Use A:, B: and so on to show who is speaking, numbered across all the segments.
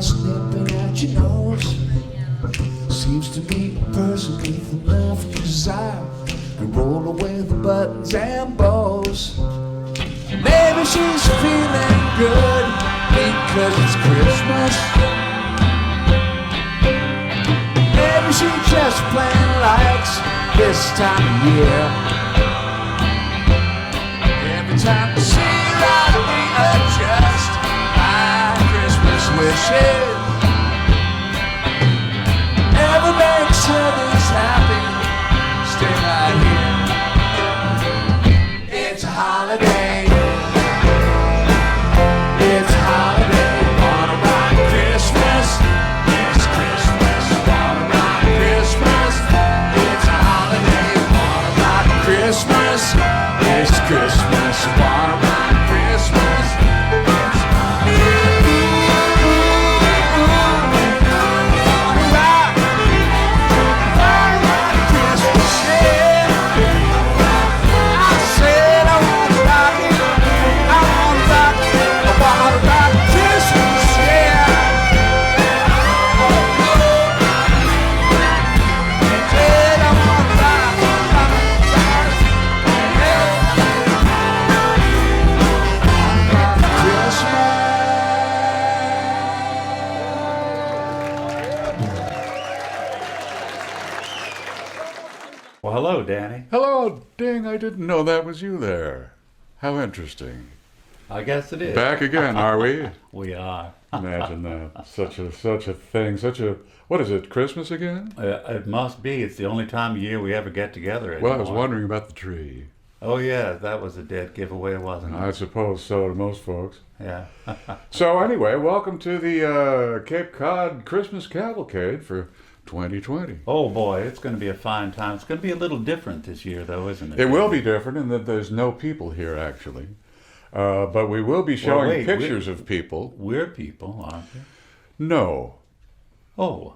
A: just nipping at your nose. Seems to be a person with enough desire to roll away the buttons and bows. Maybe she's feeling good because it's Christmas. Maybe she just plain likes this time of year. Every time I see her, I readjust my Christmas wishes. Never makes others happy, stay right here. It's a holiday. It's a holiday. Wanna rock Christmas. It's Christmas. Wanna rock Christmas. It's a holiday. Wanna rock Christmas. It's Christmas. Wanna rock Christmas.
B: Hello, Danny.
C: Hello, ding, I didn't know that was you there. How interesting.
B: I guess it is.
C: Back again, are we?
B: We are.
C: Imagine that. Such a thing, what is it, Christmas again?
B: It must be. It's the only time of year we ever get together anymore.
C: Well, I was wondering about the tree.
B: Oh, yeah, that was a dead giveaway, wasn't it?
C: I suppose so to most folks.
B: Yeah.
C: So anyway, welcome to the Cape Cod Christmas Cavalcade for 2020.
B: Oh, boy, it's going to be a fine time. It's going to be a little different this year, though, isn't it?
C: It will be different in that there's no people here, actually. But we will be showing pictures of people.
B: We're people, aren't we?
C: No.
B: Oh.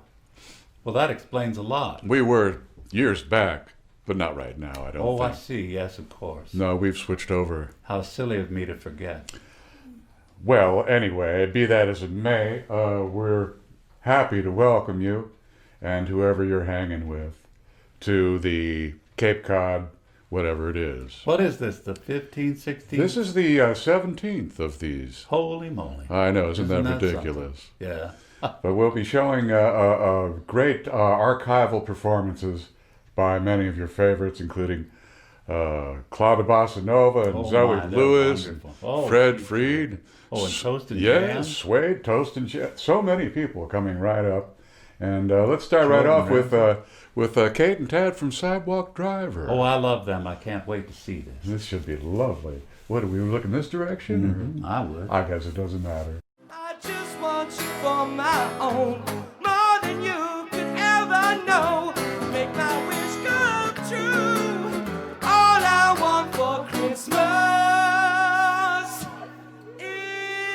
B: Well, that explains a lot.
C: We were years back, but not right now, I don't think.
B: Oh, I see. Yes, of course.
C: No, we've switched over.
B: How silly of me to forget.
C: Well, anyway, be that as it may, we're happy to welcome you and whoever you're hanging with to the Cape Cod, whatever it is.
B: What is this, the 15th, 16th?
C: This is the 17th of these.
B: Holy moly.
C: I know, isn't that ridiculous?
B: Something? Yeah.
C: But we'll be showing great archival performances by many of your favorites, including Claude Bossa Nova and Zoe Lewis, and Fred Freed.
B: Oh, and Toast and Jam.
C: Yes, Suede, Toast and Jam. So many people coming right up. And let's start right off with Kate and Tad from Sidewalk Driver.
B: Oh, I love them. I can't wait to see this.
C: This should be lovely. What, do we look in this direction?
B: Mm-hmm. I would.
C: I guess it doesn't matter.
D: I just want you for my own, more than you could ever know. Make my wish come true. All I want for Christmas is you.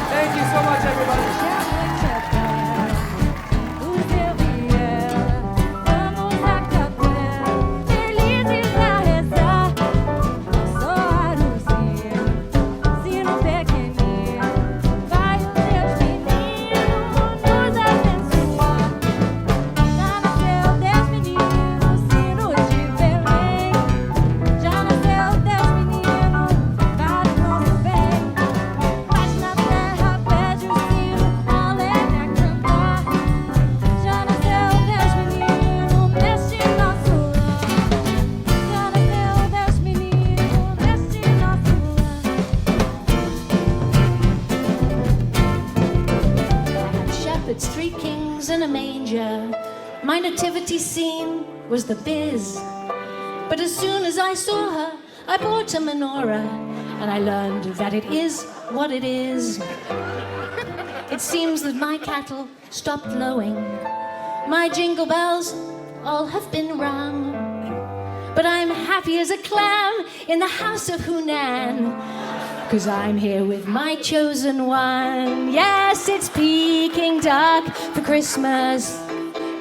D: Thank you so much, everybody.
E: My nativity scene was the biz. But as soon as I saw her, I bought a menorah, and I learned that it is what it is. It seems that my cattle stopped lowing. My jingle bells all have been rung. But I'm happy as a clam in the house of Hunan, 'cause I'm here with my chosen one. Yes, it's Peking duck for Christmas.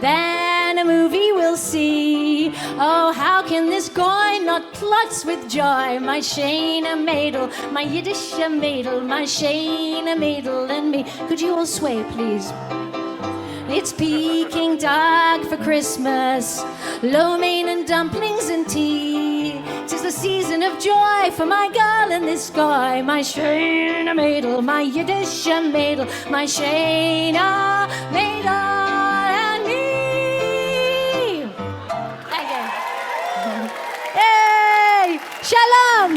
E: Then a movie we'll see. Oh, how can this guy not klutz with joy? My Shana Madel, my Yiddish Madel, my Shana Madel and me. Could you all sway, please? It's Peking duck for Christmas, lo mein and dumplings and tea. 'Tis the season of joy for my girl and this guy. My Shana Madel, my Yiddish Madel, my Shana Madel. Shalom!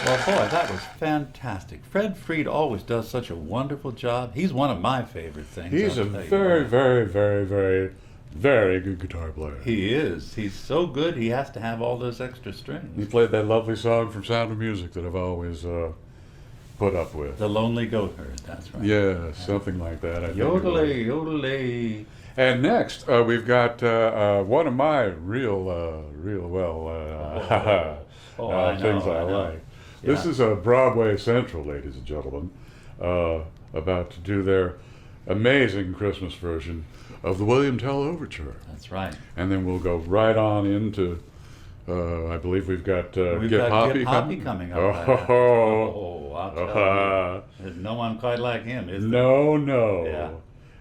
B: Well, boy, that was fantastic. Fred Freed always does such a wonderful job. He's one of my favorite things.
C: He's
B: I'll
C: a
B: tell you
C: very,
B: what.
C: very, very, very, very good guitar player.
B: He is. He's so good, he has to have all those extra
C: He
B: strings.
C: played that lovely song from Sound of Music that I've always put up with.
B: The Lonely Goat Herd, that's right.
C: Yeah, something like that. I think it was.
B: Yodelay, yodelay.
C: And next, we've got one of my real
B: I
C: things
B: know,
C: I
B: I know.
C: like. This
B: Yeah.
C: is a Broadway Central, ladies and gentlemen, about to do their amazing Christmas version of the William Tell Overture.
B: That's right.
C: And then we'll go right on into, I believe we've got
B: We've
C: Get
B: got
C: Hoppe
B: Get Hoppe coming up.
C: Oh,
B: I'll tell you. There's no one quite like him, is there?
C: no.
B: Yeah.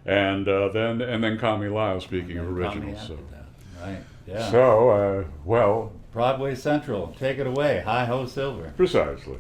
C: And then Connie Lyle, speaking of originals.
B: Coming
C: So,
B: after that. Right, yeah.
C: so well,
B: Broadway Central, take it away. Hi-ho Silver.
C: precisely.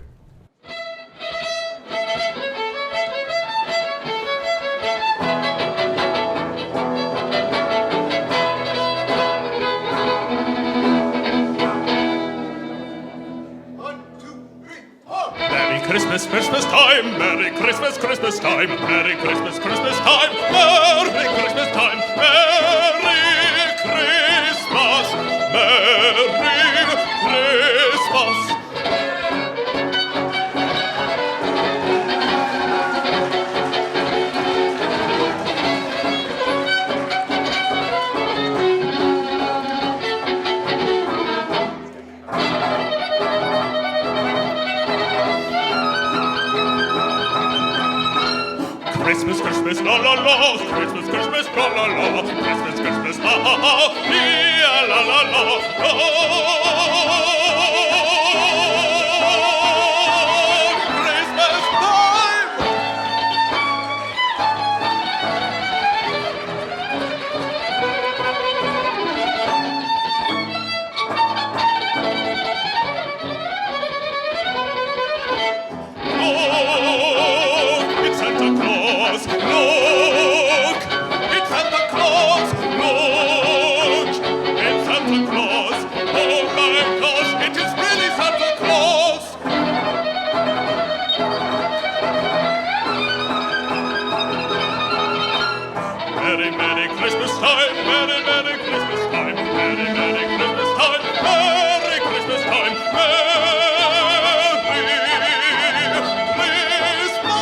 F: Merry Christmas, Christmas time, Merry Christmas, Christmas time, Merry Christmas, Christmas time, Merry Christmas time, Merry Christmas, Merry Christmas. Christmas, Christmas, la la la, Christmas, Christmas, la la la, Christmas, Christmas, ha ha ha, yeah, la la la, Christmas time. Look, it's Santa Claus. Look, it's Santa Claus. Look, it's Santa Claus. Oh my gosh, it is really Santa Claus. Merry, Merry Christmas time. Merry, Merry Christmas time. Merry, Merry Christmas time. Merry Christmas time. Merry Christmas.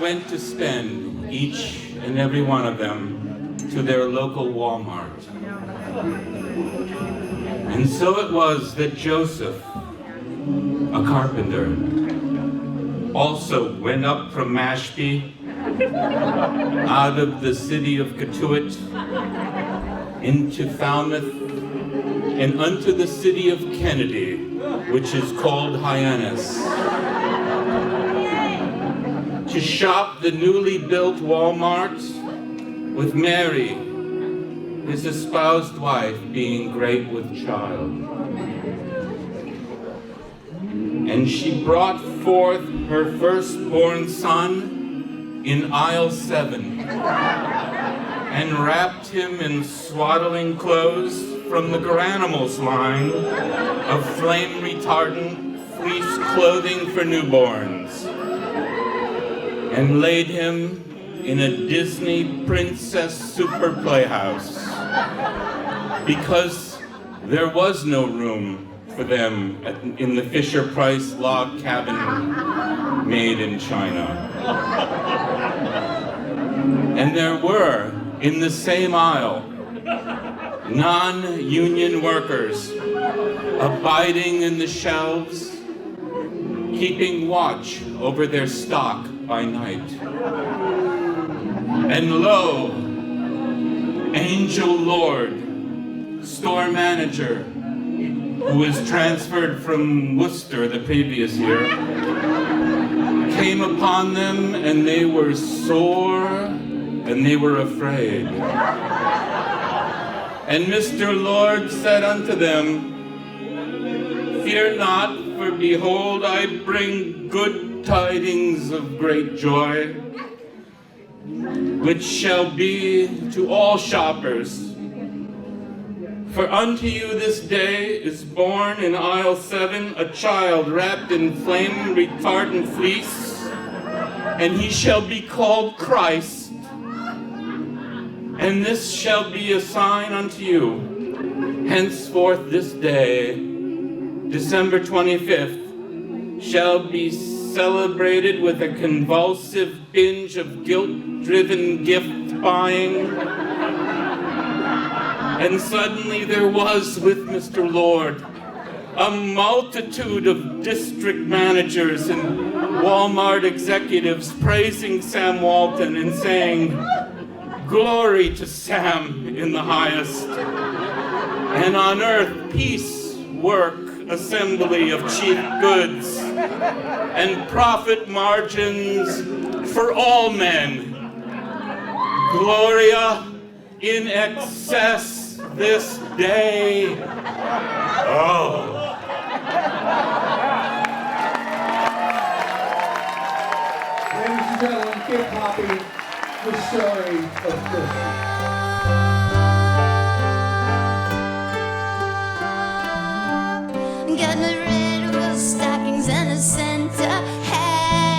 G: Went to spend, each and every one of them, to their local Walmart. And so it was that Joseph, a carpenter, also went up from Mashpee, out of the city of Cotuit, into Falmouth, and unto the city of Kennedy, which is called Hyannis, to shop the newly built Walmart, with Mary, his espoused wife, being great with child. And she brought forth her firstborn son in aisle 7, and wrapped him in swaddling clothes from the Garanimals line of flame retardant fleece clothing for newborns, and laid him in a Disney princess super playhouse, because there was no room for them in the Fisher-Price log cabin made in China. And there were, in the same aisle, non-union workers abiding in the shelves, keeping watch over their stock by night. And lo, Angel Lord, store manager, who was transferred from Worcester the previous year, came upon them, and they were sore and they were afraid. And Mr. Lord said unto them, "Fear not, for behold, I bring good tidings of great joy, which shall be to all shoppers. For unto you this day is born in aisle 7 a child wrapped in flame retardant fleece, and he shall be called Christ. And this shall be a sign unto you. Henceforth this day, December 25th, shall be celebrated with a convulsive binge of guilt-driven gift buying." And suddenly there was with Mr. Lord a multitude of district managers and Walmart executives praising Sam Walton and saying, "Glory to Sam in the highest, and on earth peace, work, assembly of cheap goods, and profit margins for all men. Gloria in excess this day." Oh.
A: Ladies and gentlemen, give Hoppe the story of Christmas.
H: Got my red wool stockings and a Santa hat.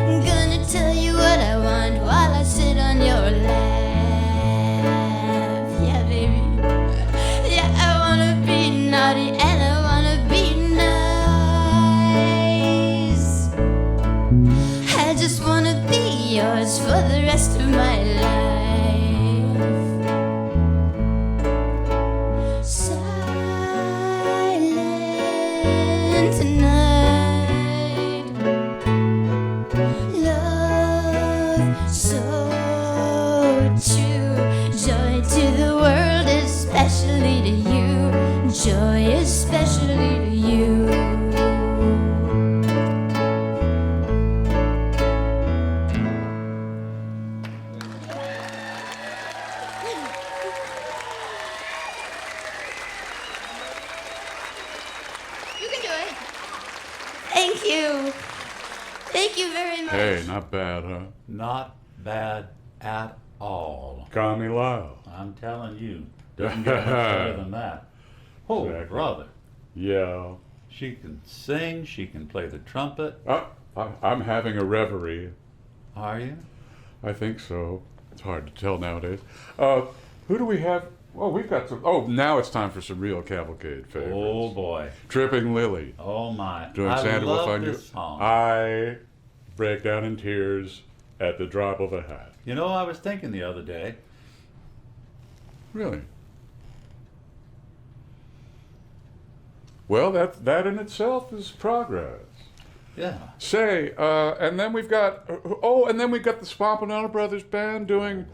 H: I'm gonna tell you what I want while I sit on your lap. Yeah, baby. Yeah, I wanna be naughty and I wanna be nice. I just wanna be yours for the rest of my life. Silent night. Thank you. Thank you very much.
C: Hey, not bad, huh?
B: Not bad at all.
C: Call me Lyle.
B: I'm telling you, doesn't get much better than that. Oh,
C: Exactly.
B: brother.
C: Yeah.
B: She can sing, she can play the trumpet.
C: I'm having a reverie.
B: Are you?
C: I think so. It's hard to tell nowadays. Who do we have? Oh, we've got some. Oh, now it's time for some real cavalcade favorites.
B: Oh, boy.
C: Tripping Lily.
B: Oh, my.
C: Doing
B: I
C: Santa will
B: love
C: find
B: this
C: you.
B: song.
C: I break down in tears at the drop of a hat.
B: You know, I was thinking the other day,
C: Really? Well, that in itself is progress.
B: yeah.
C: Say, and then we've got the Spampinato Brothers Band doing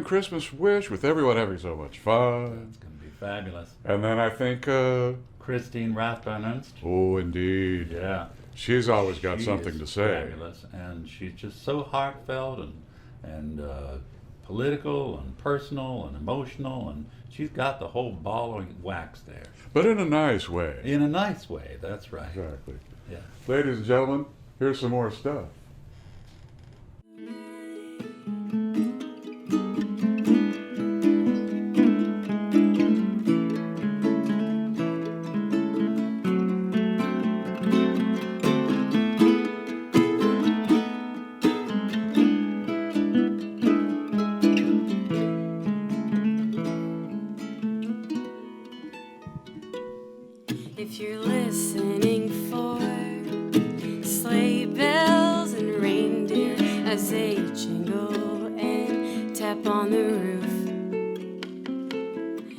C: Christmas Wish with everyone having so much fun.
B: It's going to be fabulous.
C: And then I think,
B: Christine Rathbun Ernst.
C: oh, indeed.
B: Yeah.
C: She's always got
B: She
C: something
B: is
C: to say.
B: Fabulous, and she's just so heartfelt and political and personal and emotional, and she's got the whole ball of wax there.
C: But in a nice way.
B: In a nice way, that's right.
C: Exactly.
B: Yeah.
C: Ladies and gentlemen, here's some more stuff.
I: If you're listening for sleigh bells and reindeer as they jingle and tap on the roof,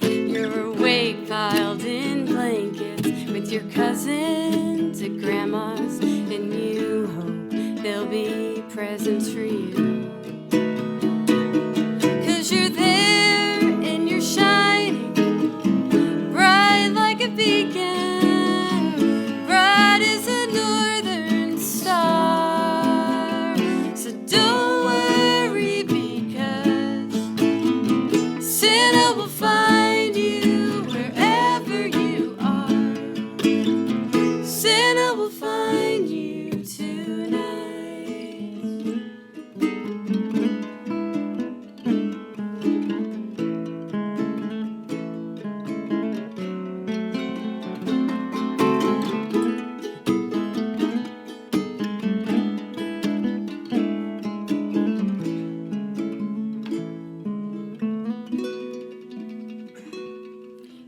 I: you're awake piled in blankets with your cousins at grandma's, and you hope there'll be presents for you. 'Cause you're there and you're shining bright like a beacon.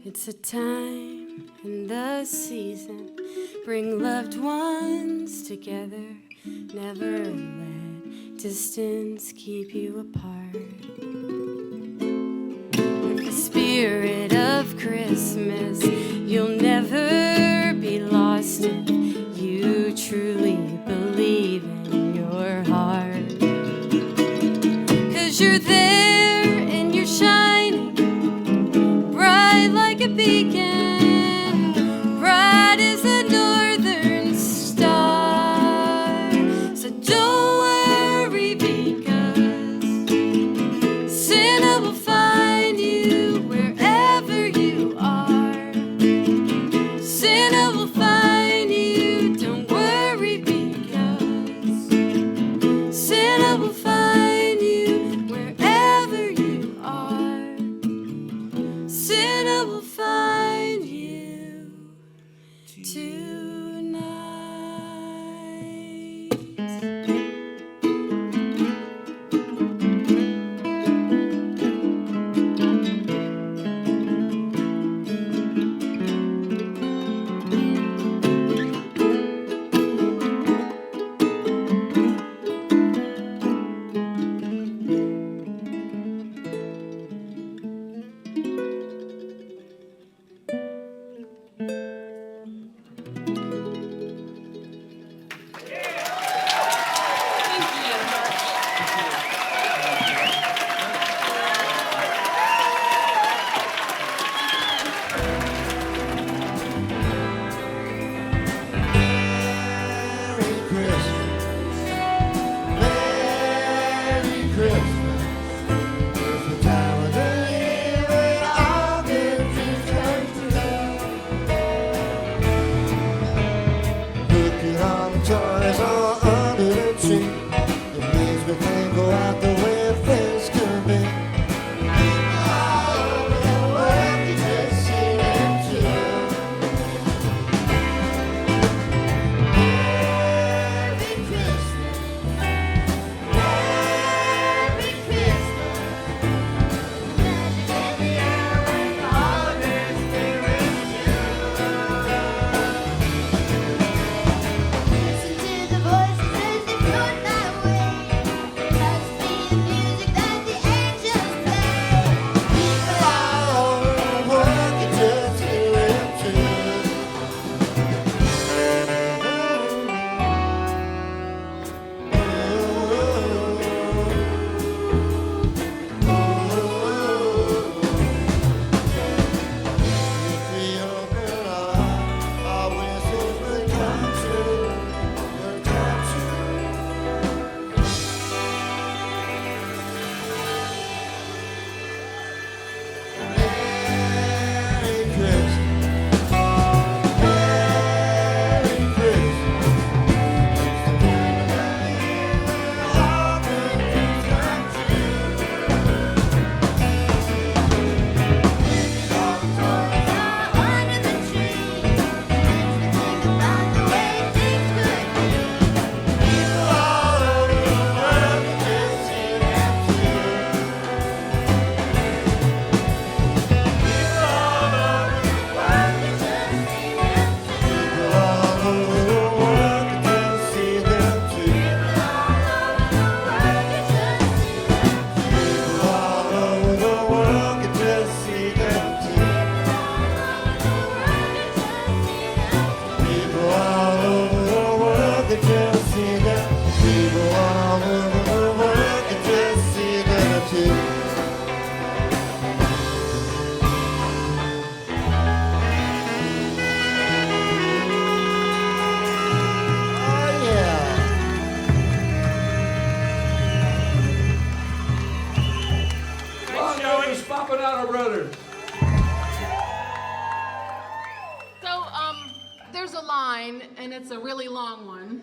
I: It's a time and the season bring loved ones together. Never let distance keep you apart. With the spirit of Christmas, you'll never be lost if you truly believe in your heart. 'Cause you're there and you're shining bright like a beacon, bright as a northern star. So don't worry, because Santa will find you wherever you are. Santa will find you, don't worry,
J: Playing all the toys all under the tree. It makes me think about the way things could be. All over the world, you just see them too. Merry Christmas, Merry Christmas. Magic in the air when the holidays near with you. Listen to the voices as they float my way. Touch me in music that the angels play. People all over the world can just hear it too. If we open our heart, our wishes will come true. Will come true. Merry Christmas, Merry Christmas. It's the time of the year when all good things come true. All the toys are under the tree. Makes me think about the way things could be. People all over the world can just see them too. People all over the world can just see them too. People all over the world can just see them too. People all over the world can just see them too. People all over the world can just see them. People all over the world can just see them too. Oh yeah.
K: Long live the Spampinato brothers.
L: So, there's a line, and it's a really long one.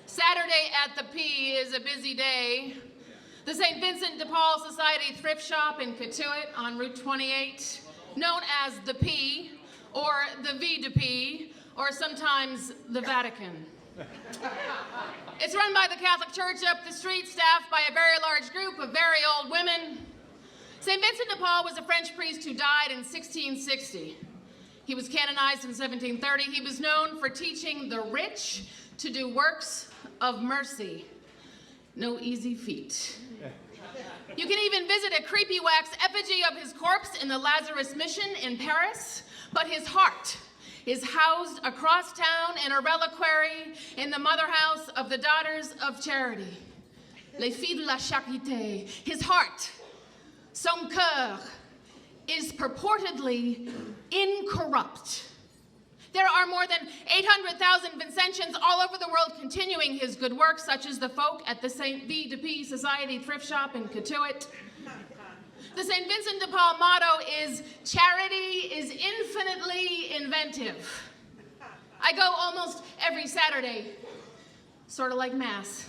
L: Saturday at the P is a busy day. The St. Vincent de Paul Society thrift shop in Cattuit on Route 28, known as the P, or the V de P, or sometimes the Vatican. It's run by the Catholic Church up the street, staffed by a very large group of very old women. St. Vincent de Paul was a French priest who died in 1660. He was canonized in 1730. He was known for teaching the rich to do works of mercy. No easy feat. You can even visit a creepy wax effigy of his corpse in the Lazarus Mission in Paris, but his heart is housed across town in a reliquary in the mother house of the Daughters of Charity, Les Filles de la Charité. His heart, son cœur, is purportedly incorrupt. There are more than 800,000 Vincentians all over the world continuing his good work, such as the folk at the St. V de P Society thrift shop in Cattuit. The St. Vincent de Paul motto is, "Charity is infinitely inventive." I go almost every Saturday, sort of like Mass.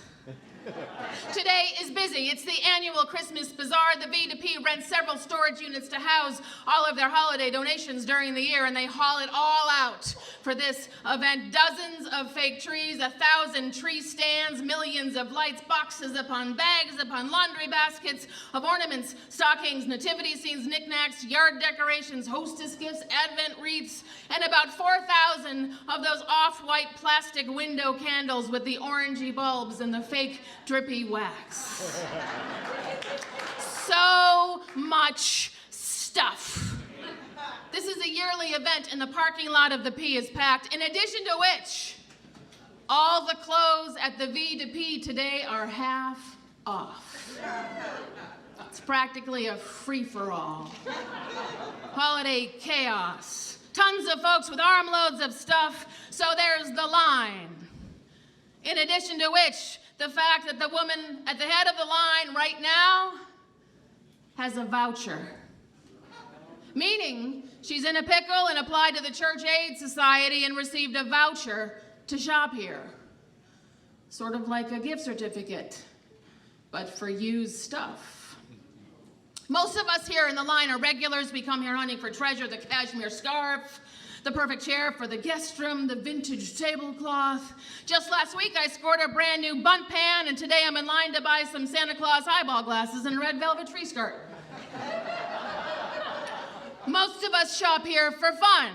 L: Today is busy. It's the annual Christmas Bazaar. The V de P rents several storage units to house all of their holiday donations during the year, and they haul it all out for this event. Dozens of fake trees, 1,000 tree stands, millions of lights, boxes upon bags, upon laundry baskets of ornaments, stockings, nativity scenes, knickknacks, yard decorations, hostess gifts, Advent wreaths, and about 4,000 of those off-white plastic window candles with the orangey bulbs and the fake drippy wax. So much stuff. This is a yearly event, and the parking lot of the P is packed, in addition to which all the clothes at the V de P today are half off. It's practically a free-for-all. Holiday chaos. Tons of folks with armloads of stuff, so there's the line. In addition to which, the fact that the woman at the head of the line right now has a voucher. Meaning, she's in a pickle and applied to the Church Aid Society and received a voucher to shop here. Sort of like a gift certificate, but for used stuff. Most of us here in the line are regulars. We come here hunting for treasure, the cashmere scarf, the perfect chair for the guest room, the vintage tablecloth. Just last week, I scored a brand new bunt pan, and today I'm in line to buy some Santa Claus eyeball glasses and a red velvet tree skirt. Most of us shop here for fun.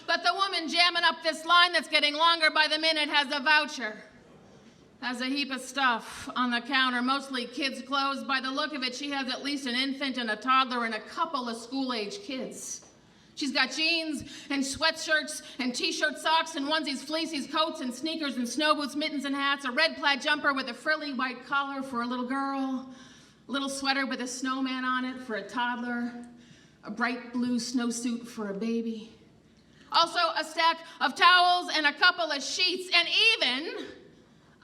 L: But the woman jamming up this line that's getting longer by the minute has a voucher. Has a heap of stuff on the counter, mostly kids' clothes. By the look of it, she has at least an infant and a toddler and a couple of school-age kids. She's got jeans and sweatshirts and t-shirt socks and onesies, fleecies, coats and sneakers and snow boots, mittens and hats, a red plaid jumper with a frilly white collar for a little girl, a little sweater with a snowman on it for a toddler, a bright blue snowsuit for a baby. Also a stack of towels and a couple of sheets and even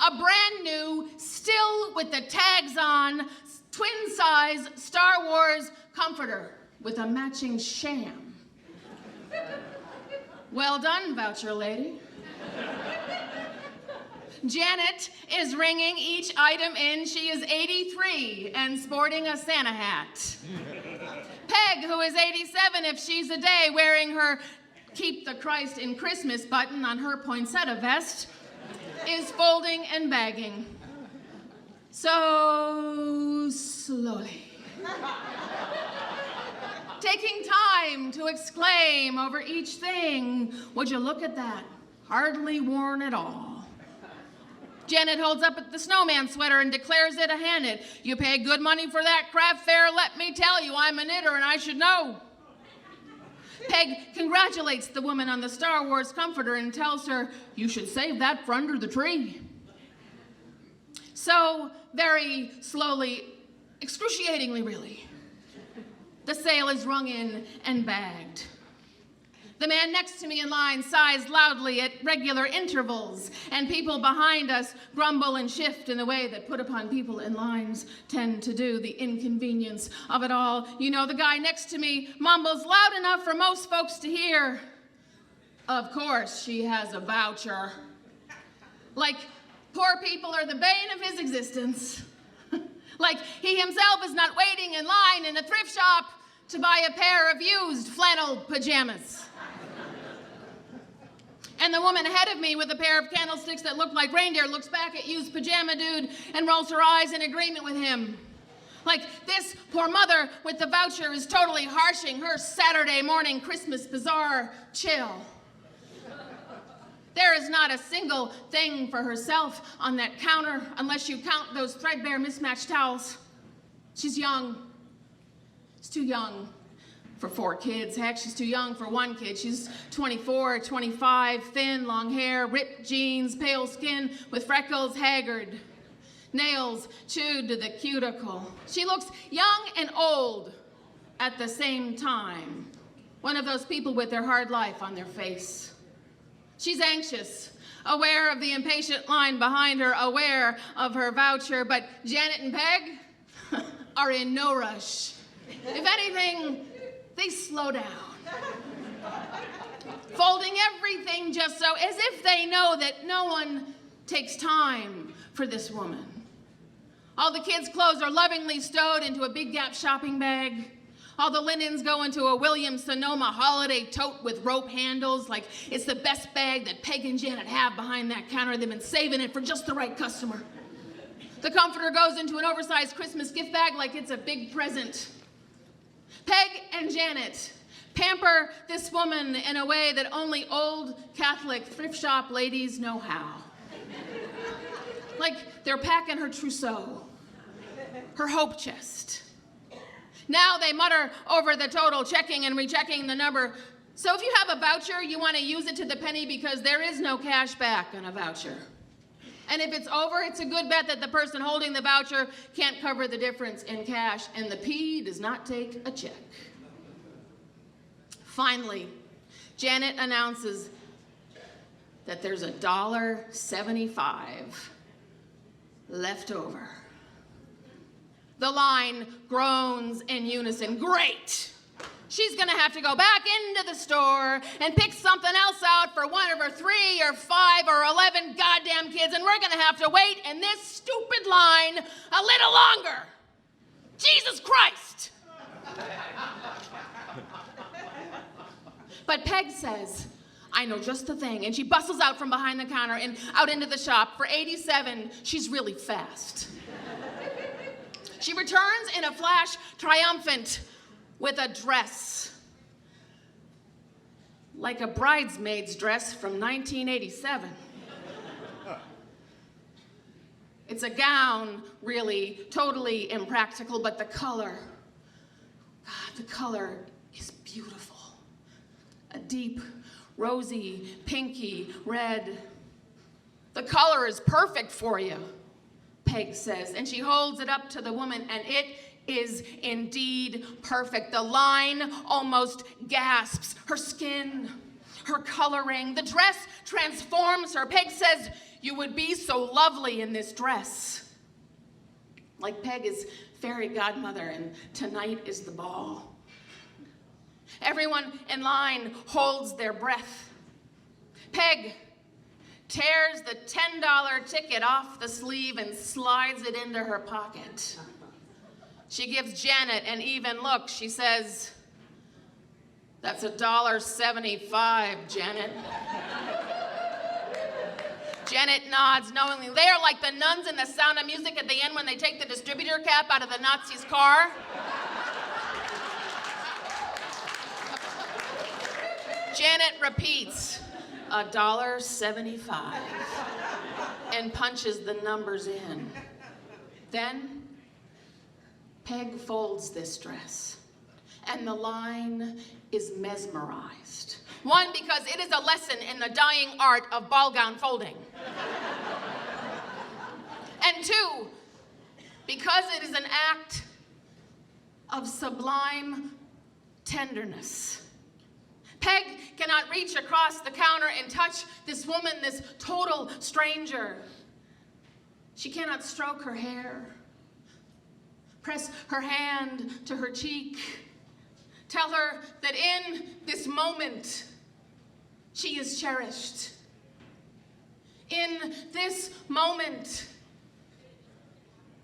L: a brand new, still with the tags on, twin-size Star Wars comforter with a matching sham. Well done, voucher lady. Janet is ringing each item in. She is 83 and sporting a Santa hat. Peg, who is 87 if she's a day, wearing her Keep the Christ in Christmas button on her poinsettia vest, is folding and bagging. So slowly. Taking time to exclaim over each thing, would you look at that? Hardly worn at all. Janet holds up the snowman sweater and declares it a hand-knit. You pay good money for that craft fair, let me tell you, I'm a knitter and I should know. Peg congratulates the woman on the Star Wars comforter and tells her, you should save that for under the tree. So, very slowly, excruciatingly really, the sale is rung in and bagged. The man next to me in line sighs loudly at regular intervals, and people behind us grumble and shift in the way that put upon people in lines tend to do, the inconvenience of it all. You know, the guy next to me mumbles loud enough for most folks to hear, of course she has a voucher. Like poor people are the bane of his existence. Like he himself is not waiting in line in a thrift shop to buy a pair of used flannel pajamas. And the woman ahead of me with a pair of candlesticks that look like reindeer looks back at used pajama dude and rolls her eyes in agreement with him. Like this poor mother with the voucher is totally harshing her Saturday morning Christmas bazaar chill. There is not a single thing for herself on that counter unless you count those threadbare mismatched towels. She's young. She's too young for 4 kids. Heck, she's too young for 1 kid. She's 24, 25, thin, long hair, ripped jeans, pale skin with freckles, haggard, nails chewed to the cuticle. She looks young and old at the same time. One of those people with their hard life on their face. She's anxious, aware of the impatient line behind her, aware of her voucher, but Janet and Peg are in no rush. If anything, they slow down, folding everything just so, as if they know that no one takes time for this woman. All the kids' clothes are lovingly stowed into a Big Gap shopping bag. All the linens go into a Williams-Sonoma holiday tote with rope handles, like it's the best bag that Peg and Janet have behind that counter. They've been saving it for just the right customer. The comforter goes into an oversized Christmas gift bag like it's a big present. Peg and Janet pamper this woman in a way that only old Catholic thrift shop ladies know how. Like they're packing her trousseau, her hope chest. Now they mutter over the total, checking and rechecking the number. So if you have a voucher, you want to use it to the penny because there is no cash back on a voucher. And if it's over, it's a good bet that the person holding the voucher can't cover the difference in cash, and the P does not take a check. Finally, Janet announces that there's $1.75 left over. The line groans in unison. Great! She's gonna have to go back into the store and pick something else out for one of her 3 or 5 or 11 goddamn kids, and we're gonna have to wait in this stupid line a little longer. Jesus Christ! But Peg says, I know just the thing, and she bustles out from behind the counter and out into the shop. For 87, she's really fast. She returns in a flash, triumphant, with a dress. Like a bridesmaid's dress from 1987. It's a gown, really, totally impractical, but the color, God, the color is beautiful. A deep, rosy, pinky red. The color is perfect for you, Peg says, and she holds it up to the woman, and it is indeed perfect. The line almost gasps. Her skin, her coloring, the dress transforms her. Peg says, you would be so lovely in this dress. Like Peg is fairy godmother, and tonight is the ball. Everyone in line holds their breath. Peg tears the $10 ticket off the sleeve and slides it into her pocket. She gives Janet an even look. She says, that's $1.75, Janet. Janet nods knowingly. They are like the nuns in The Sound of Music at the end when they take the distributor cap out of the Nazi's car. Janet repeats, $1.75, and punches the numbers in. Then, Peg folds this dress, and the line is mesmerized. One, because it is a lesson in the dying art of ball gown folding. And 2, because it is an act of sublime tenderness. Peg cannot reach across the counter and touch this woman, this total stranger. She cannot stroke her hair, press her hand to her cheek, tell her that in this moment she is cherished. In this moment,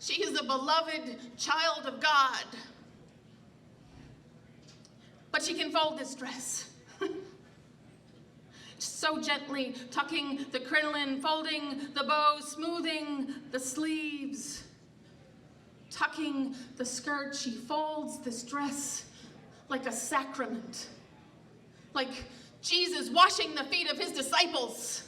L: she is a beloved child of God. But she can fold this dress. So gently tucking the crinoline, folding the bow, smoothing the sleeves, tucking the skirt. She folds this dress like a sacrament, like Jesus washing the feet of his disciples.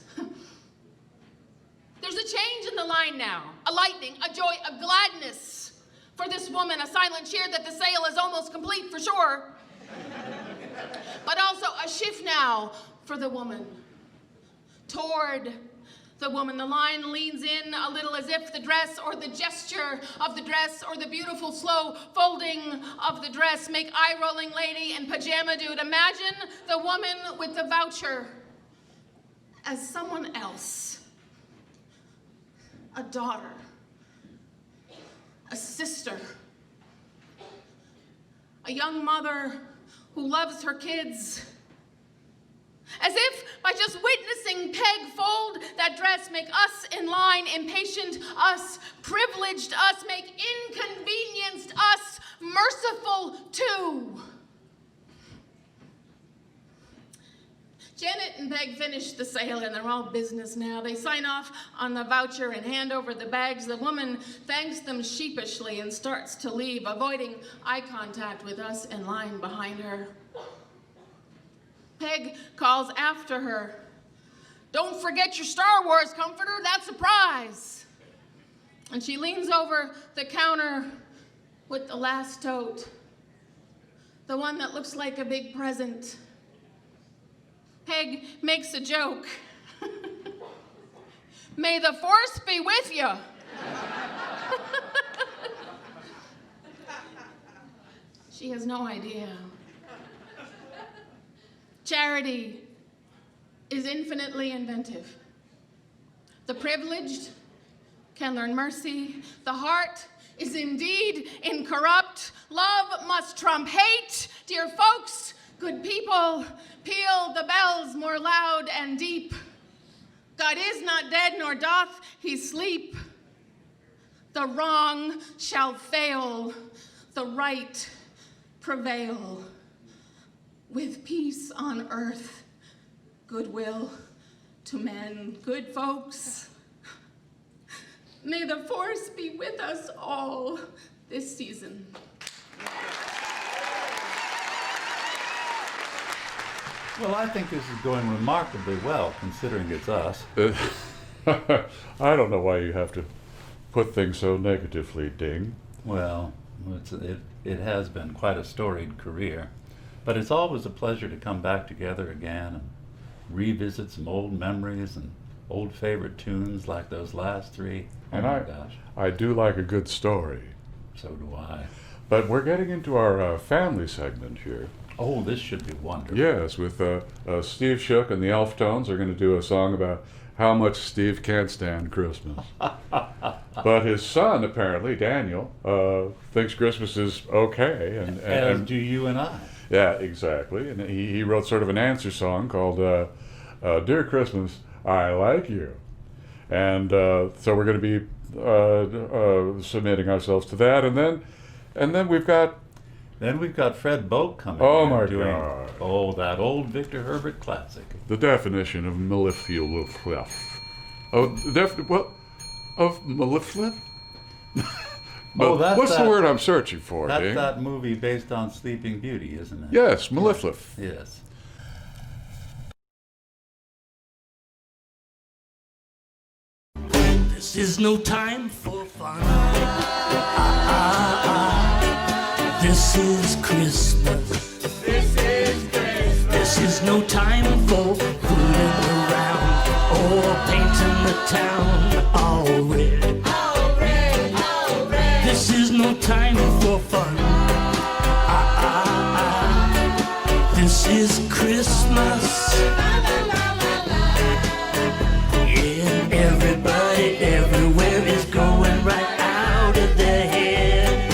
L: There's a change in the line now, a lightning, a joy, a gladness for this woman, a silent cheer that the sale is almost complete for sure. But also a shift now for the woman. Toward the woman, the line leans in a little as if the dress or the gesture of the dress or the beautiful slow folding of the dress make eye-rolling lady and pajama dude imagine the woman with the voucher as someone else. A daughter, a sister, a young mother who loves her kids. As if by just witnessing Peg fold that dress make us in line impatient, us privileged, us make inconvenienced, us merciful too. Janet and Peg finish the sale and they're all business now. They sign off on the voucher and hand over the bags. The woman thanks them sheepishly and starts to leave, avoiding eye contact with us in line behind her. Peg calls after her, "Don't forget your Star Wars comforter, that's a prize." And she leans over the counter with the last tote, the one that looks like a big present. Peg makes a joke. "May the force be with you." She has no idea. Charity is infinitely inventive. The privileged can learn mercy. The heart is indeed incorrupt. Love must trump hate. Dear folks, good people, peal the bells more loud and deep. God is not dead, nor doth he sleep. The wrong shall fail, the right prevail. With peace on earth, goodwill to men. Good folks, may the force be with us all this season.
B: Well, I think this is going remarkably well, considering it's us.
C: I don't know why you have to put things so negatively, Ding.
B: Well, it has been quite a storied career, but it's always a pleasure to come back together again and revisit some old memories and old favorite tunes like those last three. Oh
C: And
B: my gosh.
C: I do like a good story.
B: So do I.
C: But we're getting into our family segment here.
B: Oh, this should be wonderful.
C: Yes, with Steve Shook and the Elftones are going to do a song about how much Steve can't stand Christmas. But his son, apparently, Daniel, thinks Christmas is okay.
B: As do you and I.
C: Yeah, exactly. And he wrote sort of an answer song called Dear Christmas, I Like You. And so we're going to be submitting ourselves to that. And then we've got...
B: Then we've got Fred Boak coming
C: Oh
B: in
C: my
B: doing,
C: God.
B: Oh, that old Victor Herbert classic.
C: The definition of mellifluous. Oh, of mellifluous?
B: Oh, that's
C: what's the
B: that-
C: word I'm searching for,
B: That's
C: Ding?
B: that movie based on Sleeping Beauty, isn't it?
C: Yes, mellifluous.
B: Yes.
M: This is no time for fun. This is Christmas.
F: This is Christmas.
M: This is no time for fooling around or painting the town all red.
F: All red, all red.
M: This is no time for fun. This is Christmas. Yeah, everybody everywhere is going right out of their head.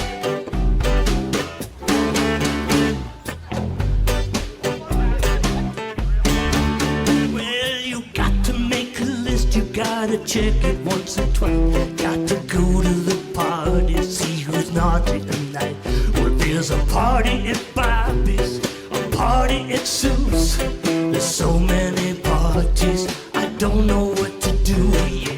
M: Well, you got to make a list, you gotta check it once or twice. Got to go to the party, see who's naughty tonight. Well, there's a party at Bobby's, a party at Sue's. There's so many parties, I don't know what to do yet.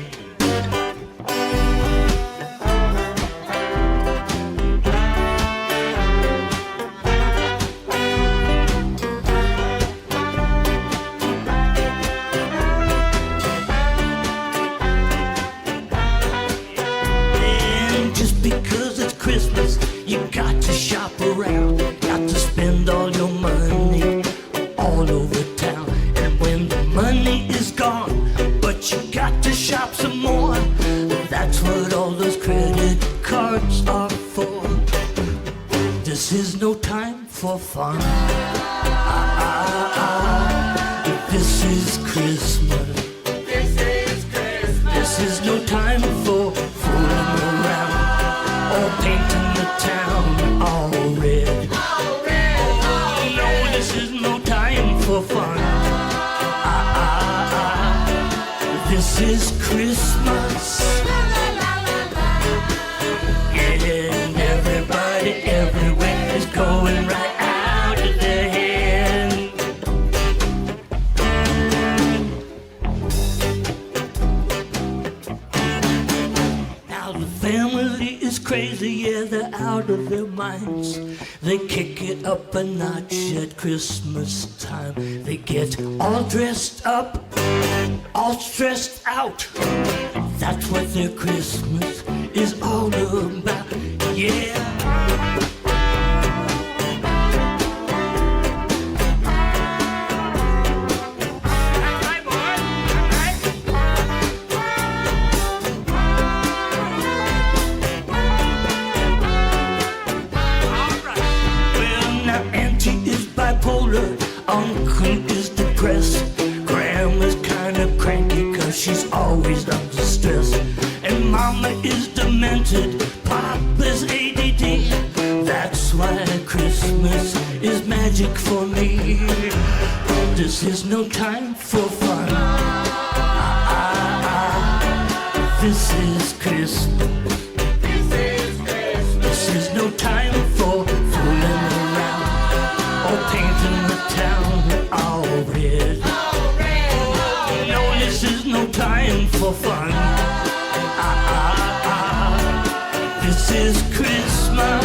M: And just because it's Christmas, you got to shop around, got to spend all your money all over town. And when the money is gone, but you got to shop some more, that's what all those credit cards are for. This is no time for fun. This is Christmas.
F: This is Christmas.
M: This is no time for fooling around or painting the town all red.
F: All red, all
M: No, this is no time for fun. This is Christmas. And everybody everywhere is going right out of their head. Now the family is crazy, yeah, they're out of their minds. They kick it up a notch at Christmas time. They get all dressed up, all stressed out. That's what their Christmas is all about, yeah. Well, now Auntie is bipolar, Uncle is depressed, Grandma's kinda cranky 'cause she's always under stress, and Mama is demented, Papa's ADD. That's why Christmas is magic for me. This is no time for fun. This is Christmas. This is no time for fooling around or painting the town all red. No, this is no time for fun. This is Christmas.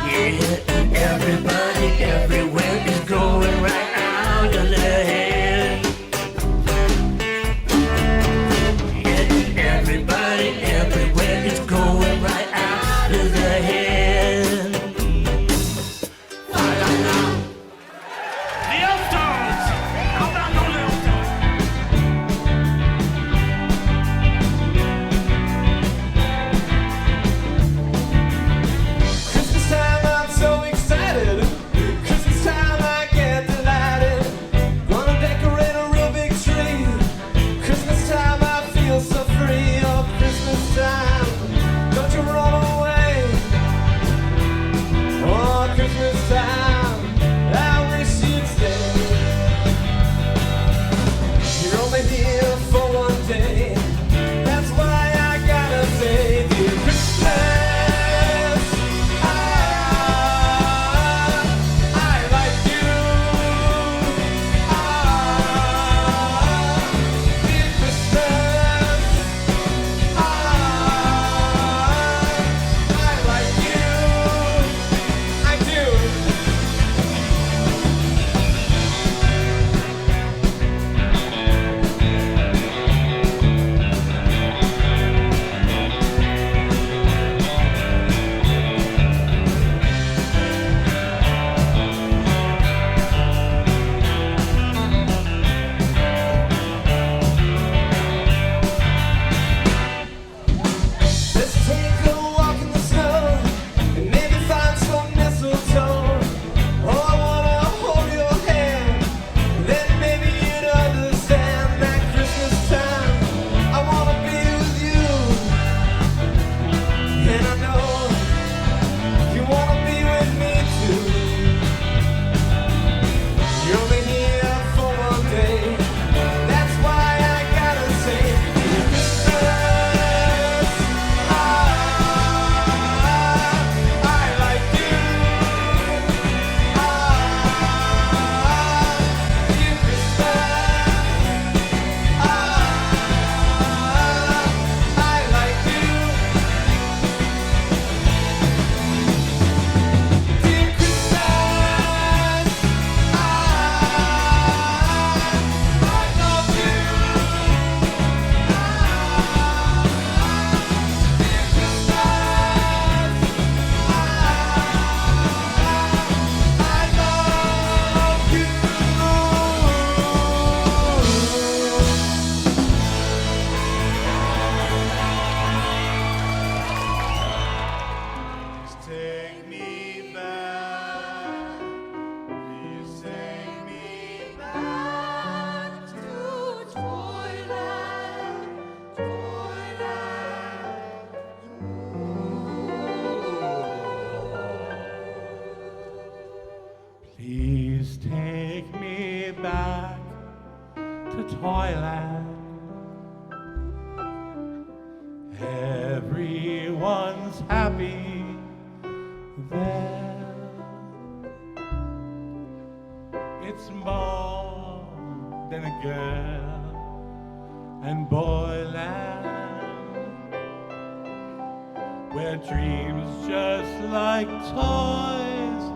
M: Yeah, and everybody everywhere is going right out of their head. Yeah, and everybody everywhere is going right out of their head. The Elftones! How about those Elftones?
D: Christmas time, I'm so excited. Christmas time, I get delighted. Gonna decorate a real big tree. Christmas time, I feel so free. Oh, Christmas time, don't you run away. Oh, Christmas time, I wish you'd stay. You're only here for one day. That's why I gotta say, dear Christmas, I like you. Dear Christmas, I like you. I do. Let's take a walk in the snow and maybe find some mistletoe. Oh, I wanna hold your hand, then maybe you'd understand that Christmas time I wanna be with you. And I know you wanna be with me too. You're only here for one day. That's why I gotta say, dear Christmas, I like you. Dear Christmas, I like you. Dear Christmas, I love you. Dear Christmas, I love you. Take me back, please take me back to Toyland, Please take me back to Toyland. Everyone's happy there. It's more than a girl and boyland, where dreams just like toys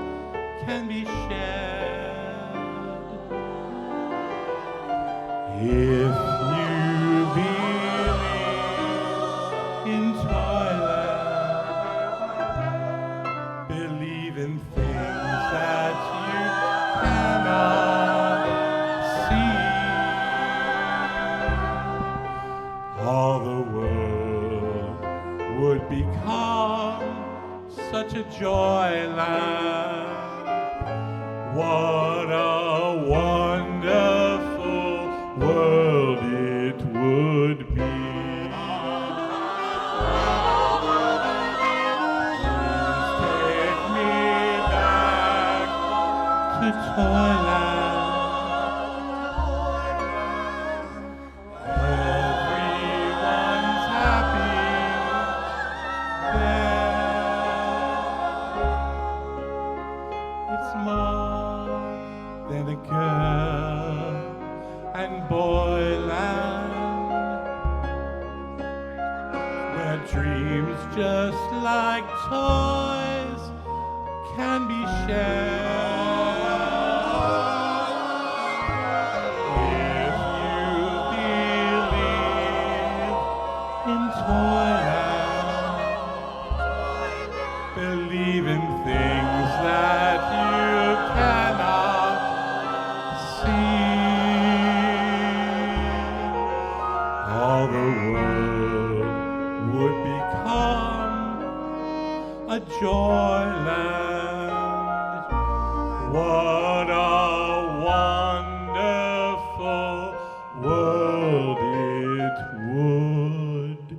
D: can be shared. If you believe in Toyland, believe in things that you cannot see. All the world would become such a joyland. What a wonderful world it would be.
G: dreams just like toys can be shared. If you believe in Toyland, believe in things that you cannot see. All the world would become a joyland. What a wonderful world it would be.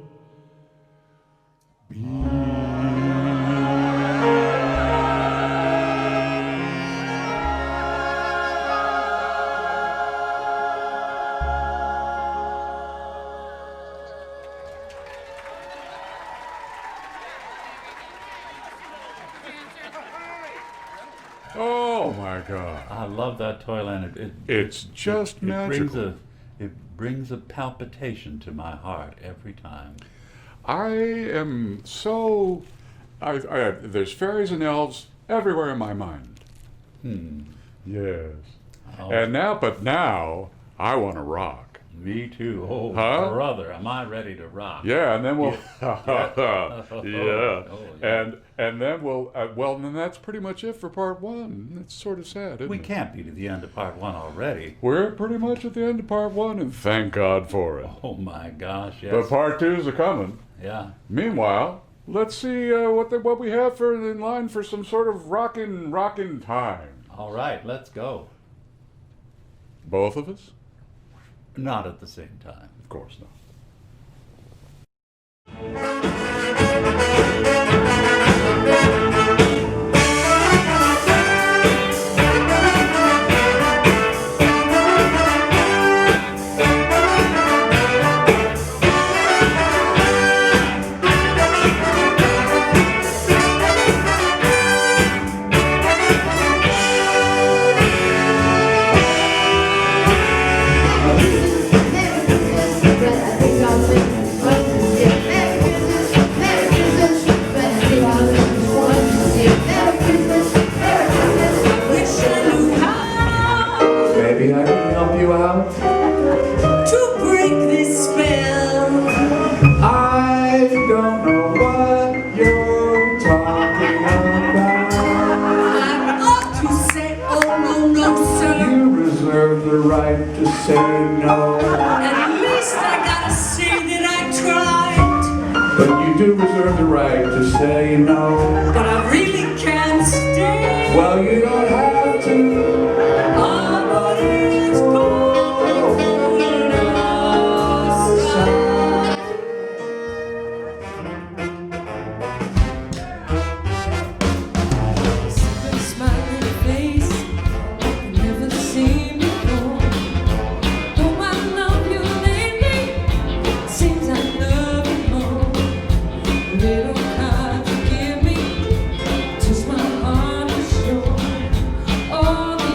C: Oh my God.
B: I love that Toyland.
C: It's just magical.
B: It brings a palpitation to my heart every time.
C: I am so. There's fairies and elves everywhere in my mind. Yes.
B: Oh.
C: And now I want to rock.
B: Me too. Oh,
C: Huh?
B: brother, am I ready to rock?
C: Yeah, and then we'll.
B: Yeah.
C: Yeah.
B: Oh, yeah.
C: And then we'll. Well, then that's pretty much it for part one. It's sort of sad, isn't
B: We
C: it?
B: can't be to the end of part one already.
C: We're pretty much at the end of part one, and thank God for it.
B: Oh my gosh, yes.
C: But part two's a coming.
B: Yeah.
C: Meanwhile, let's see what we have for in line for some sort of rockin' time.
B: All right, let's go.
C: Both of us?
B: Not at the same time.
C: Of course not.
A: Maybe I can help you out.
M: To break this spell,
A: I don't know what you're talking about.
M: I ought to say, oh no, sir.
A: You reserve the right to say no.
M: At least I gotta say that I tried,
A: But you do reserve the right to say no.
M: but I really can't stay.
A: Well, you don't have to.
M: Our body's cold outside. Sipping smiling face, I've never seen before. Though I love you lately, seems I love you more. Little card you give me, just my heart is sure. All the